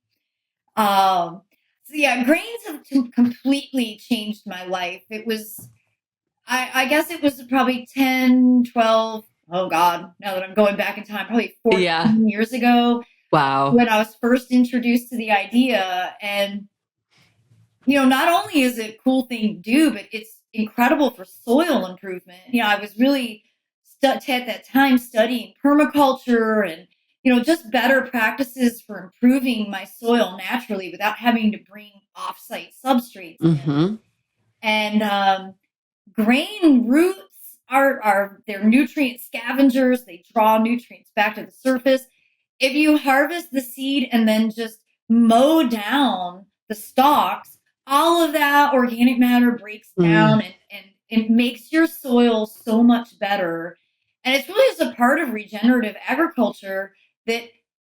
So yeah, grains have completely changed my life. It was, I guess it was probably 10, 12. Oh God, now that I'm going back in time, probably 14 Yeah. years ago Wow. when I was first introduced to the idea. And, not only is it a cool thing to do, but it's incredible for soil improvement. I was really at that time studying permaculture and, just better practices for improving my soil naturally without having to bring offsite substrates in. Mm-hmm. And grain roots are they're nutrient scavengers. They draw nutrients back to the surface. If you harvest the seed and then just mow down the stalks, all of that organic matter breaks down, and it makes your soil so much better. And it's really just a part of regenerative agriculture that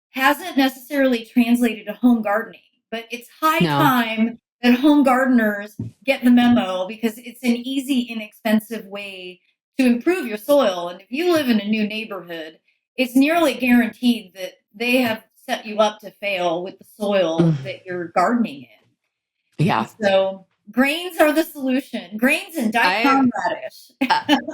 hasn't necessarily translated to home gardening. But it's high No. time that home gardeners get the memo, because it's an easy, inexpensive way to improve your soil. And if you live in a new neighborhood, it's nearly guaranteed that they have set you up to fail with the soil that you're gardening in. Yeah. And so grains are the solution. Grains and daikon radish.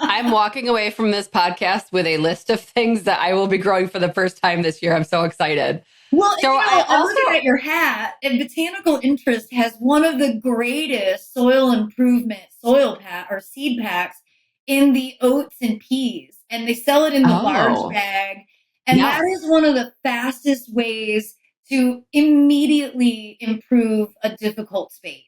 I'm walking away from this podcast with a list of things that I will be growing for the first time this year. I'm so excited. Well, so I'm looking at your hat, and Botanical Interest has one of the greatest soil improvement seed packs in the oats and peas, and they sell it in the large bag. And that is one of the fastest ways to immediately improve a difficult space.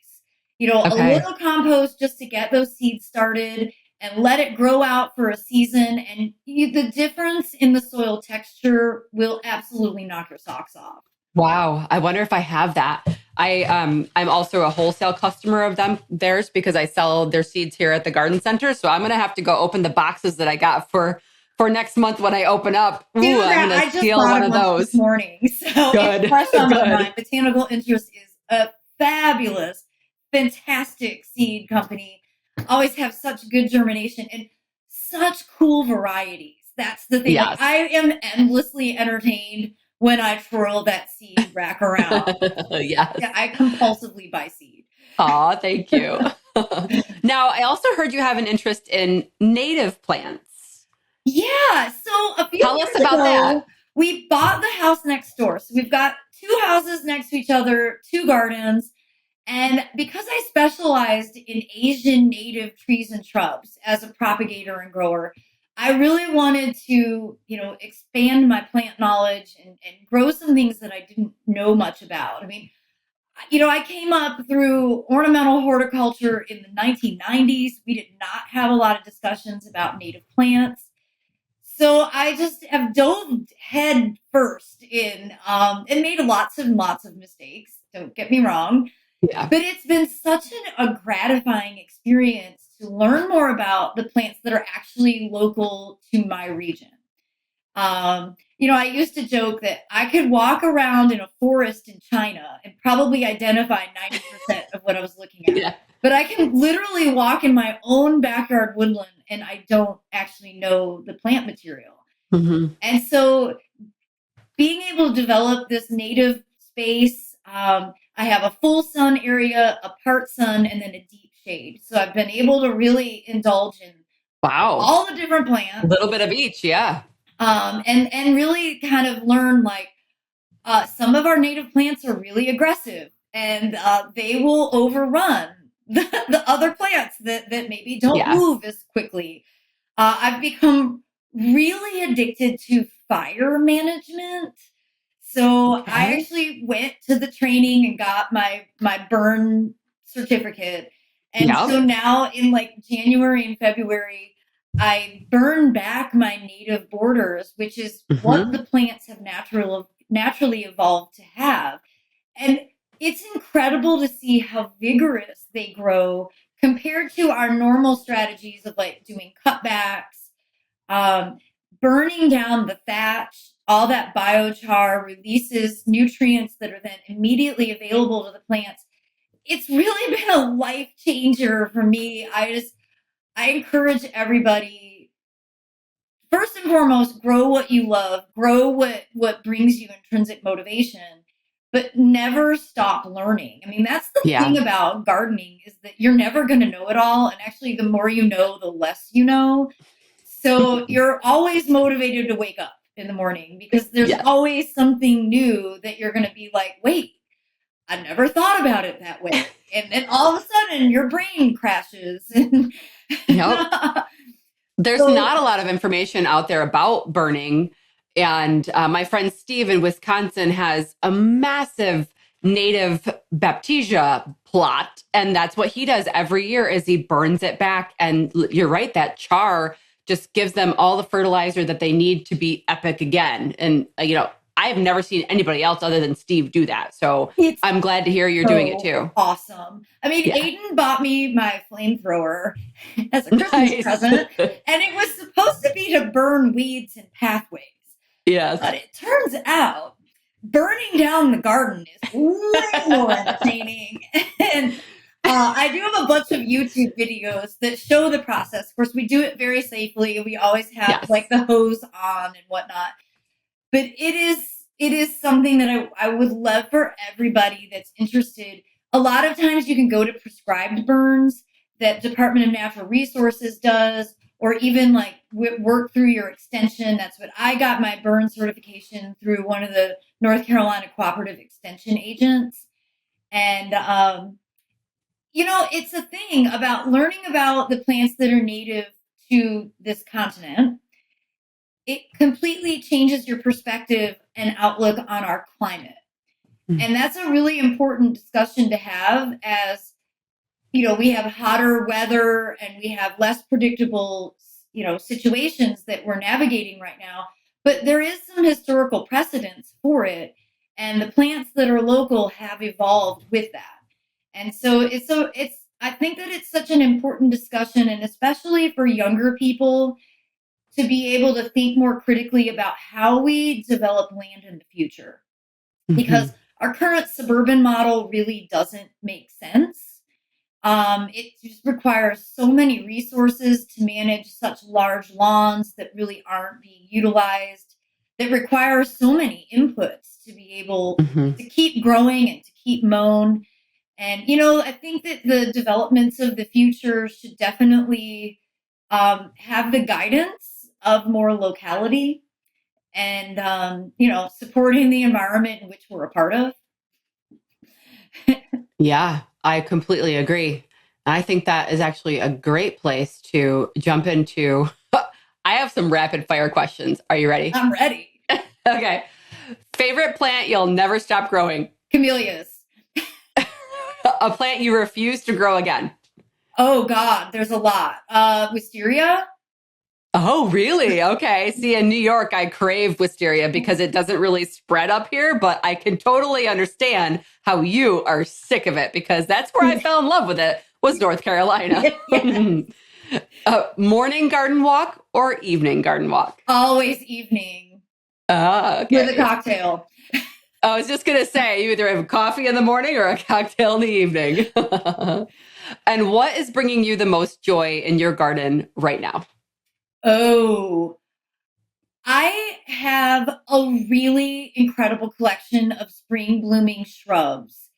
A little compost just to get those seeds started and let it grow out for a season. And the difference in the soil texture will absolutely knock your socks off. Wow. I wonder if I have that. I'm also a wholesale customer of theirs, because I sell their seeds here at the garden center. So I'm going to have to go open the boxes that I got for next month when I open up. Ooh, I'm going to steal one of those this morning. So Good. It's fresh on my mind. Botanical Interest is a fabulous, fantastic seed company. Always have such good germination and such cool varieties. That's the thing. Yes. Like, I am endlessly entertained when I twirl that seed rack around. Yes. Yeah, I compulsively buy seed. Aw, thank you. Now, I also heard you have an interest in native plants. Yeah. So a few Tell years us about ago, that. we bought the house next door. So we've got 2 houses next to each other, 2 gardens. And because I specialized in Asian native trees and shrubs as a propagator and grower, I really wanted to, expand my plant knowledge and grow some things that I didn't know much about. I mean, I came up through ornamental horticulture in the 1990s. We did not have a lot of discussions about native plants. So I just have dove head first in, and made lots and lots of mistakes. Don't get me wrong. Yeah. But it's been such a gratifying experience to learn more about the plants that are actually local to my region. I used to joke that I could walk around in a forest in China and probably identify 90% of what I was looking at. Yeah. But I can literally walk in my own backyard woodland and I don't actually know the plant material. Mm-hmm. And so being able to develop this native space, I have a full sun area, a part sun, and then a deep shade. So I've been able to really indulge in Wow. all the different A plants. little bit of each. Yeah. And really kind of learn like some of our native plants are really aggressive and they will overrun the other plants that maybe don't Yeah. move as quickly. I've become really addicted to fire management. So I Okay. actually went to the training and got my burn certificate. And Yeah. so now in like January and February, I burn back my native borders, which is what Mm-hmm. the plants have naturally evolved to have. And it's incredible to see how vigorous they grow compared to our normal strategies of like doing cutbacks, um, burning down the thatch. All that biochar releases nutrients that are then immediately available to the plants. It's really been a life changer for me. I encourage everybody, first and foremost, grow what you love, grow what brings you intrinsic motivation, but never stop learning. I mean, that's the Yeah. thing about gardening is that you're never going to know it all, and actually the more you know, the less you know. So you're always motivated to wake up in the morning because there's Yes. always something new that you're going to be like, wait, I never thought about it that way. And then all of a sudden your brain crashes. Yep. There's So not a lot of information out there about burning. And my friend Steve in Wisconsin has a massive native baptisia plot. And that's what he does every year is he burns it back. And you're right, that char just gives them all the fertilizer that they need to be epic again. And, I have never seen anybody else other than Steve do that. So it's I'm glad to hear you're doing it so too. awesome. I mean, Yeah. Aiden bought me my flamethrower as a Christmas Nice. present, and it was supposed to be to burn weeds and pathways. Yes. But it turns out burning down the garden is way more entertaining. And I do have a bunch of YouTube videos that show the process. Of course, we do it very safely. We always have Yes. like the hose on and whatnot. But it is something that I would love for everybody that's interested. A lot of times you can go to prescribed burns that Department of Natural Resources does, or even like work through your extension. That's what I got my burn certification through one of the North Carolina cooperative extension agents. And, it's a thing about learning about the plants that are native to this continent. It completely changes your perspective and outlook on our climate. And that's a really important discussion to have as, we have hotter weather and we have less predictable, situations that we're navigating right now. But there is some historical precedence for it. And the plants that are local have evolved with that. And I think that it's such an important discussion, and especially for younger people to be able to think more critically about how we develop land in the future. Because our current suburban model really doesn't make sense. It just requires so many resources to manage such large lawns that really aren't being utilized, that require so many inputs to be able to keep growing and to keep mown. And, I think that the developments of the future should definitely have the guidance of more locality and, supporting the environment in which we're a part of. Yeah, I completely agree. I think that is actually a great place to jump into. I have some rapid fire questions. Are you ready? I'm ready. Okay. Favorite plant you'll never stop growing? Camellias. A plant you refuse to grow again? Oh God, there's a lot. Wisteria. Oh, really? Okay. See, in New York, I crave wisteria because it doesn't really spread up here, but I can totally understand how you are sick of it because that's where I fell in love with it was North Carolina. Yeah. Morning garden walk or evening garden walk? Always evening. Okay. With a cocktail. I was just going to say, you either have coffee in the morning or a cocktail in the evening. And what is bringing you the most joy in your garden right now? Oh, I have a really incredible collection of spring blooming shrubs.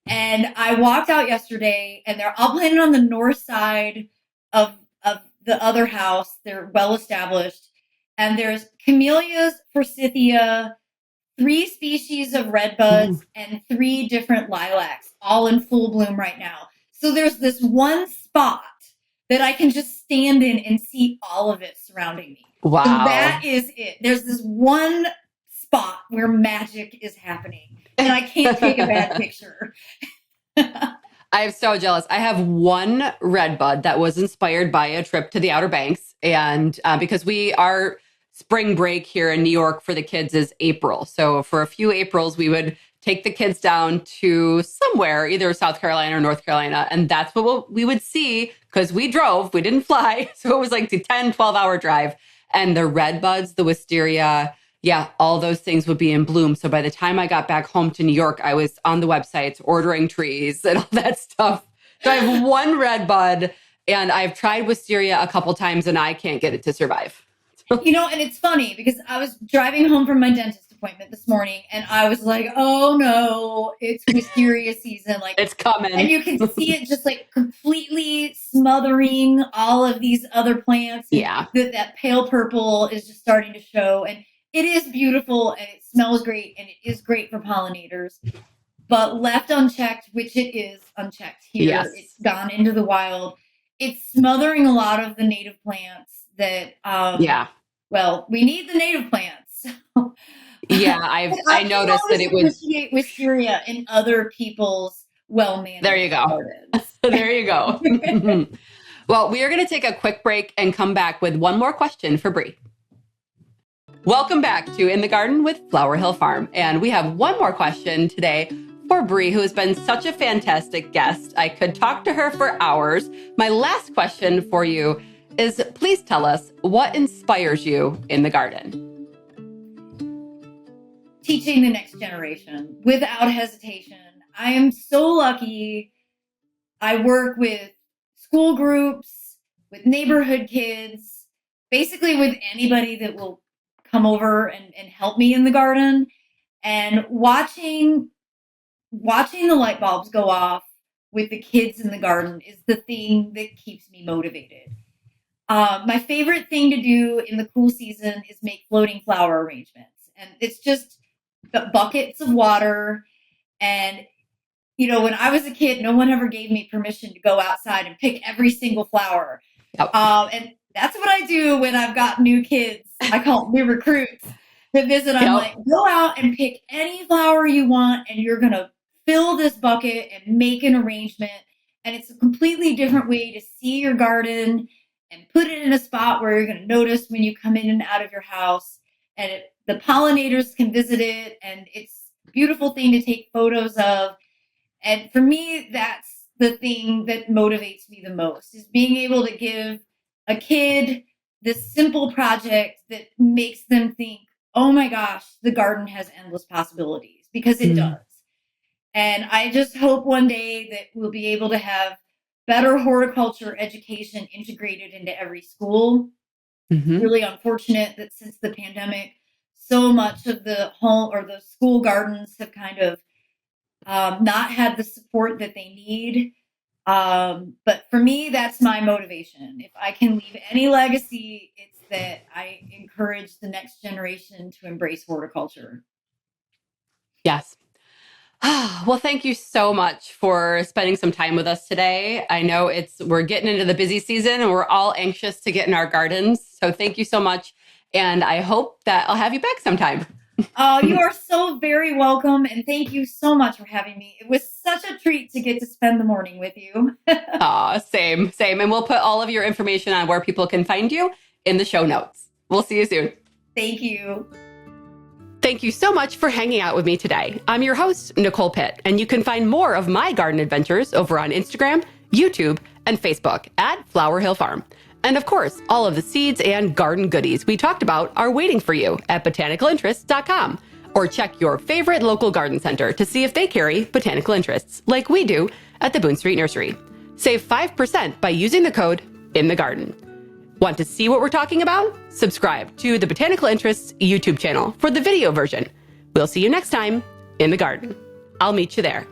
And I walked out yesterday and they're all planted on the north side of the other house. They're well established. And there's camellias, forsythia, 3 species of redbuds, and 3 different lilacs, all in full bloom right now. So there's this one spot that I can just stand in and see all of it surrounding me. Wow. So that is it. There's this one spot where magic is happening, and I can't take a bad picture. I'm so jealous. I have one redbud that was inspired by a trip to the Outer Banks. And because our spring break here in New York for the kids is April. So for a few Aprils, we would take the kids down to somewhere, either South Carolina or North Carolina. And that's what we would see because we drove, we didn't fly. So it was like a 10, 12-hour drive. And the redbuds, the wisteria, yeah, all those things would be in bloom. So by the time I got back home to New York, I was on the websites ordering trees and all that stuff. So I have one redbud and I've tried wisteria a couple times and I can't get it to survive. And it's funny because I was driving home from my dentist appointment this morning and I was like, oh no, it's wisteria season. Like it's coming. And you can see it just like completely smothering all of these other plants. Yeah. That pale purple is just starting to show. And it is beautiful and it smells great and it is great for pollinators. But left unchecked, which it is unchecked here, yes. It's gone into the wild. It's smothering a lot of the native plants that, well, we need the native plants. Yeah, I noticed that it would appreciate wisteria in other people's well-managed There you go. gardens. There you go. Well, we are going to take a quick break and come back with one more question for Brie. Welcome back to In the Garden with Flower Hill Farm. And we have one more question today for Brie, who has been such a fantastic guest. I could talk to her for hours. My last question for you is, please tell us what inspires you in the garden. Teaching the next generation without hesitation. I am so lucky. I work with school groups, with neighborhood kids, basically with anybody that will come over and help me in the garden. And watching the light bulbs go off with the kids in the garden is the thing that keeps me motivated. My favorite thing to do in the cool season is make floating flower arrangements. And it's just buckets of water. And, when I was a kid, no one ever gave me permission to go outside and pick every single flower. Yep. And that's what I do when I've got new kids. I call them new recruits that visit. I'm like, go out and pick any flower you want. And you're going to fill this bucket and make an arrangement. And it's a completely different way to see your garden and put it in a spot where you're going to notice when you come in and out of your house. And the pollinators can visit it. And it's a beautiful thing to take photos of. And for me, that's the thing that motivates me the most, is being able to give a kid this simple project that makes them think, oh my gosh, the garden has endless possibilities, because it does. And I just hope one day that we'll be able to have better horticulture education integrated into every school. Mm-hmm. Really unfortunate that since the pandemic, so much of the home or the school gardens have kind of not had the support that they need. But for me, that's my motivation. If I can leave any legacy, it's that I encourage the next generation to embrace horticulture. Yes. Well, thank you so much for spending some time with us today. I know we're getting into the busy season and we're all anxious to get in our gardens. So thank you so much. And I hope that I'll have you back sometime. You are so very welcome. And thank you so much for having me. It was such a treat to get to spend the morning with you. Same. And we'll put all of your information on where people can find you in the show notes. We'll see you soon. Thank you. Thank you so much for hanging out with me today. I'm your host, Nicole Pitt, and you can find more of my garden adventures over on Instagram, YouTube, and Facebook at Flower Hill Farm. And of course, all of the seeds and garden goodies we talked about are waiting for you at botanicalinterests.com. Or check your favorite local garden center to see if they carry botanical interests, like we do at the Boone Street Nursery. Save 5% by using the code INTHEGARDEN. Want to see what we're talking about? Subscribe to the Botanical Interests YouTube channel for the video version. We'll see you next time in the garden. I'll meet you there.